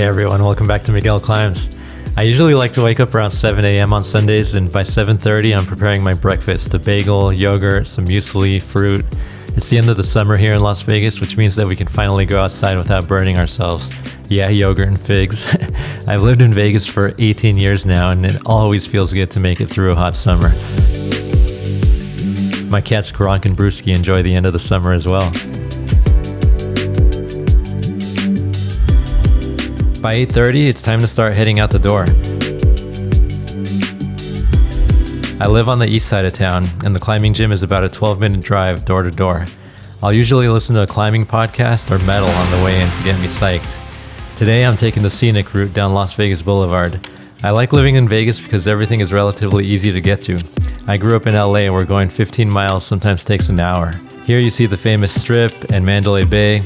Hey everyone, welcome back to Miguel Climbs. I usually like to wake up around 7 a.m. on Sundays, and by 7:30 I'm preparing my breakfast, a bagel, yogurt, some muesli, fruit. It's the end of the summer here in Las Vegas, which means that we can finally go outside without burning ourselves. Yeah, yogurt and figs. I've lived in Vegas for 18 years now, and it always feels good to make it through a hot summer. My cats Gronk and Brewski enjoy the end of the summer as well. By 8:30, it's time to start heading out the door. I live on the east side of town, and the climbing gym is about a 12-minute drive door to door. I'll usually listen to a climbing podcast or metal on the way in to get me psyched. Today, I'm taking the scenic route down Las Vegas Boulevard. I like living in Vegas because everything is relatively easy to get to. I grew up in LA, where going 15 miles sometimes takes an hour. Here you see the famous Strip and Mandalay Bay,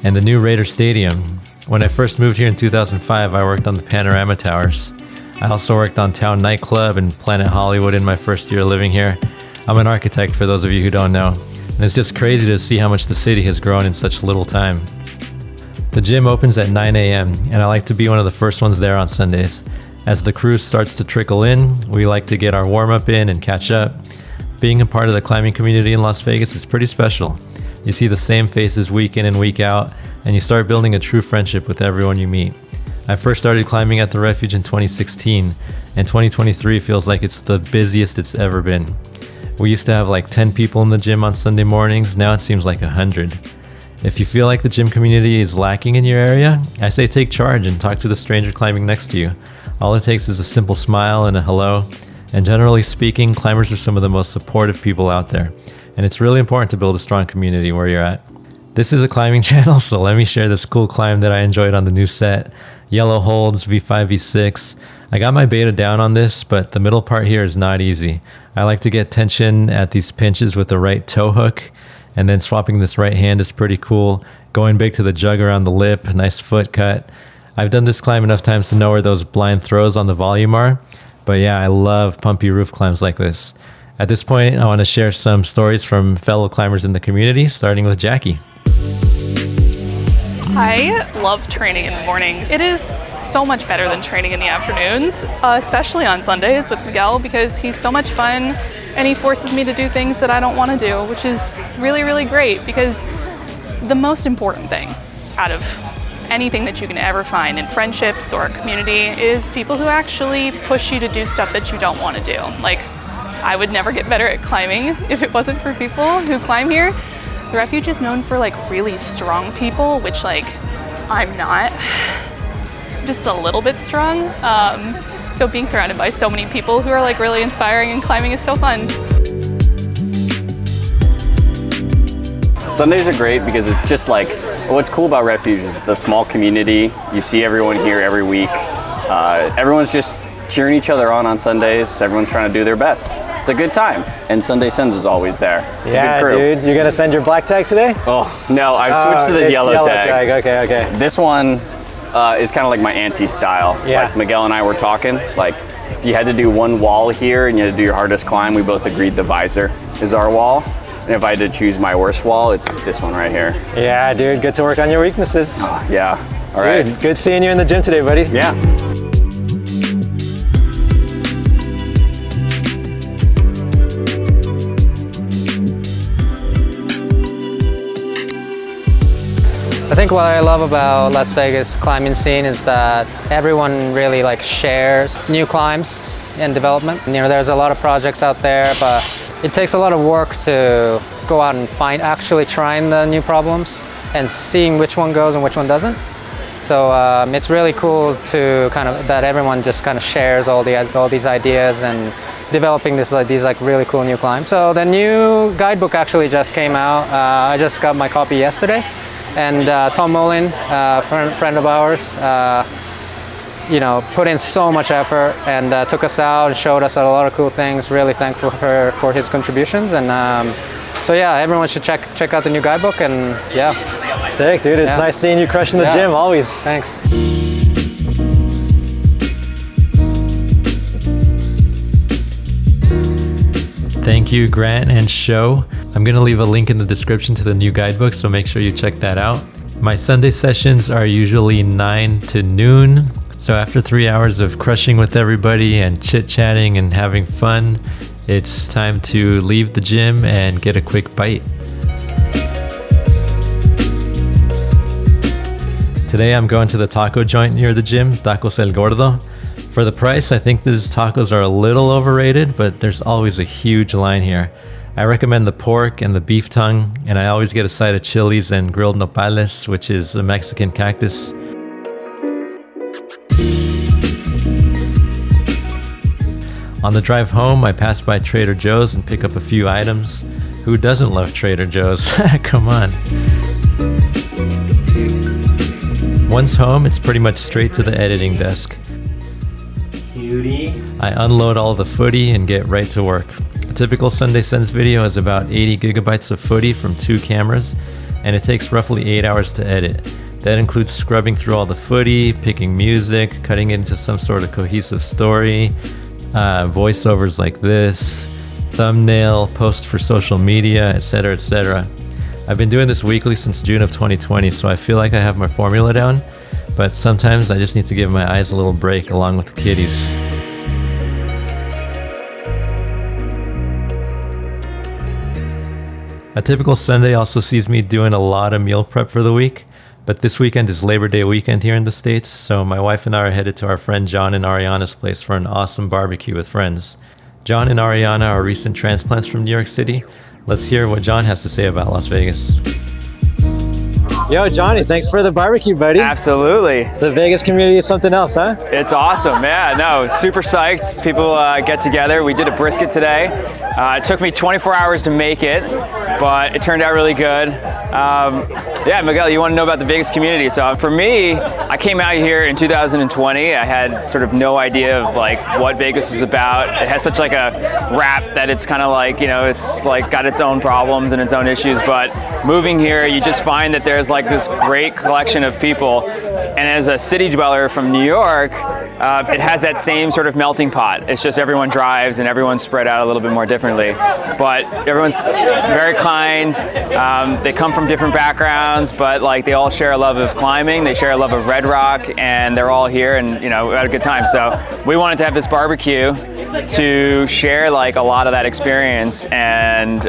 and the new Raider Stadium. When I first moved here in 2005, I worked on the Panorama Towers. I also worked on Town Nightclub and Planet Hollywood in my first year living here. I'm an architect, for those of you who don't know, and it's just crazy to see how much the city has grown in such little time. The gym opens at 9 a.m., and I like to be one of the first ones there on Sundays. As the crew starts to trickle in, we like to get our warm-up in and catch up. Being a part of the climbing community in Las Vegas is pretty special. You see the same faces week in and week out, and you start building a true friendship with everyone you meet. I first started climbing at the Refuge in 2016, and 2023 feels like it's the busiest it's ever been. We used to have like 10 people in the gym on Sunday mornings, now it seems like 100. If you feel like the gym community is lacking in your area, I say take charge and talk to the stranger climbing next to you. All it takes is a simple smile and a hello, and generally speaking, climbers are some of the most supportive people out there, and it's really important to build a strong community where you're at. This is a climbing channel, so let me share this cool climb that I enjoyed on the new set. Yellow holds, V5, V6. I got my beta down on this, but the middle part here is not easy. I like to get tension at these pinches with the right toe hook, and then swapping this right hand is pretty cool. Going big to the jug around the lip, nice foot cut. I've done this climb enough times to know where those blind throws on the volume are, but yeah, I love pumpy roof climbs like this. At this point, I want to share some stories from fellow climbers in the community, starting with Jackie. I love training in the mornings. It is so much better than training in the afternoons, especially on Sundays with Miguel, because he's so much fun and he forces me to do things that I don't want to do, which is really, really great, because the most important thing out of anything that you can ever find in friendships or community is people who actually push you to do stuff that you don't want to do. Like, I would never get better at climbing if it wasn't for people who climb here. The Refuge is known for like really strong people, which like I'm not, just a little bit strong. So being surrounded by so many people who are like really inspiring and climbing is so fun. Sundays are great because it's just like, what's cool about Refuge is the small community. You see everyone here every week. Everyone's just cheering each other on Sundays. Everyone's trying to do their best. It's a good time. And Sunday Sends is always there. It's a good crew. Dude, you're gonna send your black tag today? Oh, no, I've switched to this yellow tag. Okay. This one is kind of like my anti-style. Yeah. Like Miguel and I were talking, like if you had to do one wall here and you had to do your hardest climb, we both agreed the visor is our wall. And if I had to choose my worst wall, it's this one right here. Yeah, dude, good to work on your weaknesses. Oh, yeah, all right. Dude, good seeing you in the gym today, buddy. Yeah. I think what I love about Las Vegas climbing scene is that everyone really like shares new climbs and development. You know, there's a lot of projects out there, but it takes a lot of work to go out and actually trying the new problems and seeing which one goes and which one doesn't. So it's really cool to that everyone just kind of shares all these ideas and developing these like really cool new climbs. So the new guidebook actually just came out. I just got my copy yesterday. And Tom Mullen, friend of ours, put in so much effort and took us out and showed us a lot of cool things. Really thankful for his contributions. And so yeah, everyone should check out the new guidebook. And yeah, sick, dude. It's nice seeing you crushing the gym always. Thanks. Thank you, Grant and Sho. I'm going to leave a link in the description to the new guidebook, so make sure you check that out. My Sunday sessions are usually 9 to noon. So after 3 hours of crushing with everybody and chit-chatting and having fun, it's time to leave the gym and get a quick bite. Today I'm going to the taco joint near the gym, Tacos El Gordo. For the price, I think these tacos are a little overrated, but there's always a huge line here. I recommend the pork and the beef tongue, and I always get a side of chilies and grilled nopales, which is a Mexican cactus. On the drive home, I pass by Trader Joe's and pick up a few items. Who doesn't love Trader Joe's? Come on. Once home, it's pretty much straight to the editing desk. Cutie. I unload all the footy and get right to work. A typical Sunday Sends video is about 80 gigabytes of footy from 2 cameras, and it takes roughly 8 hours to edit. That includes scrubbing through all the footy, picking music, cutting it into some sort of cohesive story, voiceovers like this, thumbnail, post for social media, etc., etc. I've been doing this weekly since June of 2020, so I feel like I have my formula down, but sometimes I just need to give my eyes a little break along with the kiddies. A typical Sunday also sees me doing a lot of meal prep for the week, but this weekend is Labor Day weekend here in the States, so my wife and I are headed to our friend John and Ariana's place for an awesome barbecue with friends. John and Ariana are recent transplants from New York City. Let's hear what John has to say about Las Vegas. Yo, Johnny, thanks for the barbecue, buddy. Absolutely. The Vegas community is something else, huh? It's awesome. Yeah, no, super psyched. People get together. We did a brisket today. It took me 24 hours to make it, but it turned out really good. Yeah, Miguel, you want to know about the Vegas community. So for me, I came out here in 2020. I had sort of no idea of like what Vegas is about. It has such like a rap that it's kind of like, you know, it's like got its own problems and its own issues, but moving here, you just find that there's like this great collection of people. And as a city dweller from New York, it has that same sort of melting pot. It's just everyone drives and everyone's spread out a little bit more differently. But everyone's very kind. They come from different backgrounds, but like they all share a love of climbing. They share a love of Red Rock, and they're all here, and you know, we had a good time. So we wanted to have this barbecue to share like a lot of that experience and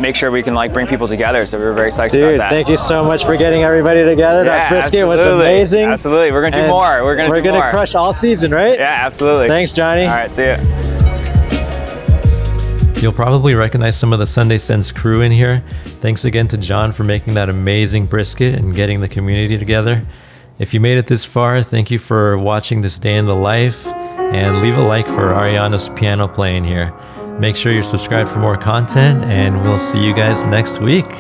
make sure we can like bring people together. So we were very psyched about that. Thank you so much for getting everybody together. That brisket was amazing. Absolutely. We're going to do more. We're going to crush all season, right? Yeah, absolutely. Thanks, Johnny. All right, see ya. You'll probably recognize some of the Sunday Sends crew in here. Thanks again to John for making that amazing brisket and getting the community together. If you made it this far, thank you for watching this day in the life, and leave a like for Ariana's piano playing here. Make sure you're subscribed for more content, and we'll see you guys next week.